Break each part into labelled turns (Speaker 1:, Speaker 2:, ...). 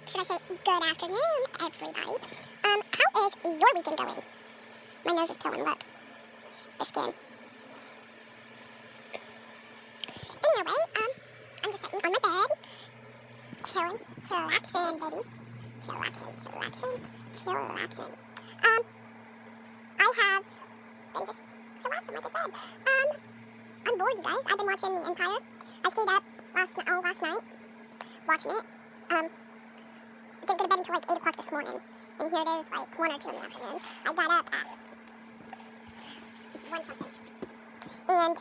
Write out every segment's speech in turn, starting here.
Speaker 1: should I say good afternoon, everybody. How is your weekend going? My nose is peeling, look. The skin. Anyway, I'm just sitting on my bed, chilling, chillaxing, babies. Chillaxing. I have been just chillaxing, like I said. I'm bored, you guys. I've been watching The Empire. I stayed up last night watching it. Didn't go to bed until like 8 o'clock this morning. And here it is, like 1 or 2 in the afternoon. I got up at 1 something. And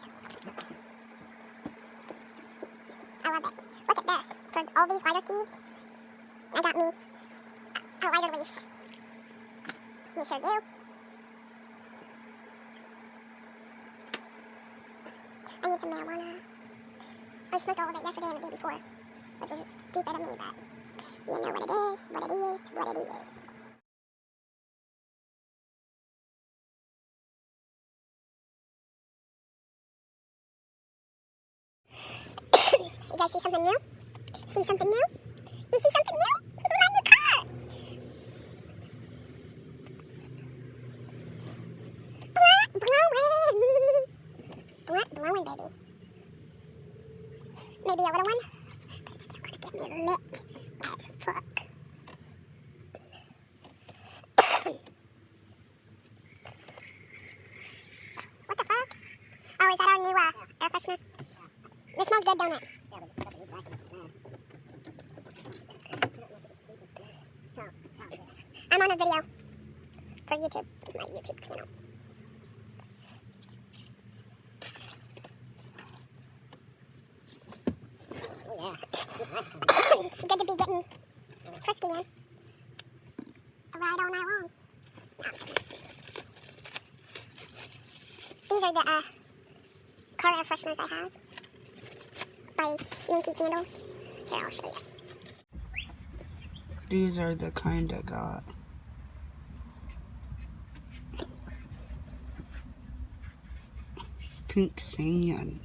Speaker 1: I love it. Look at this. For all these lighter thieves, I got me a lighter leash. You sure do. I need some marijuana. I smoked all of it yesterday and the day before, which was stupid of me, but you know what it is, what it is, what it is. You guys see something new? See something new? You see something new? My new car! Blowing, baby. Maybe a little one, but it's still gonna get me lit as fuck. What the fuck? Oh, is that our new air freshener? It smells good, don't it? I'm on a video for YouTube, my YouTube channel. Oh, yeah. Good to be getting frisky in. A ride all night long. No, these are the car air fresheners I have by Yankee Candles. Here, I'll show you.
Speaker 2: These are the kind I got. Pink sand.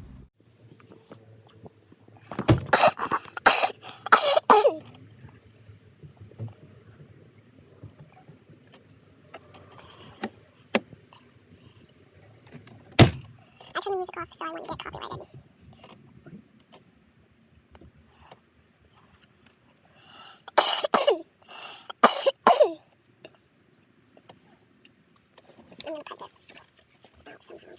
Speaker 1: I turned the music off so I wouldn't get copyrighted. I'm gonna cut this out somehow.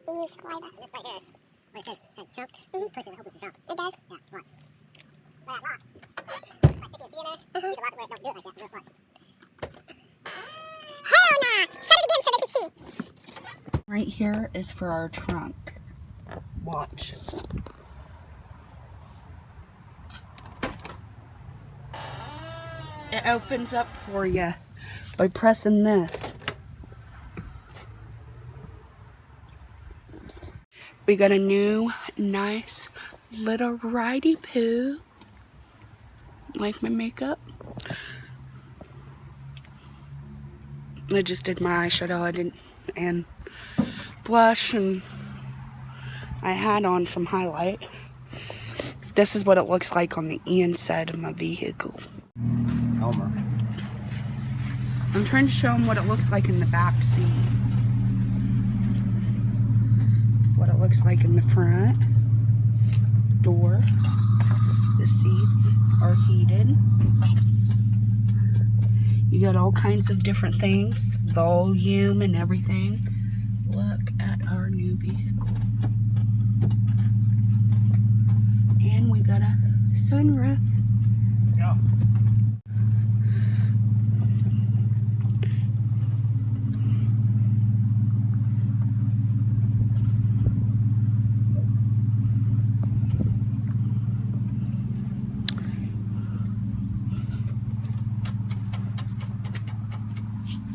Speaker 1: You use saliva. This right here, where it says jump, you push it, it opens the jump. It does? Yeah, watch. Where that lock. If I stick your key in there, you can lock it where it don't do it like that. Watch. Hell nah! Shut it again so they can see.
Speaker 2: Right here is for our trunk. Watch. It opens up for you by pressing this. We got a new, nice little righty poo. Like my makeup. I just did my eyeshadow, and blush, and I had on some highlight. This is what it looks like on the inside of my vehicle.
Speaker 3: Elmer.
Speaker 2: I'm trying to show them what it looks like in the back seat. This is what it looks like in the front door. The seats are heated. You got all kinds of different things, volume and everything. Look at our new vehicle. And we got a sunroof.
Speaker 3: Yeah.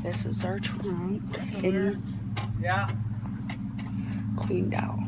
Speaker 2: This is our trunk, and it's
Speaker 3: Yeah.
Speaker 2: cleaned out.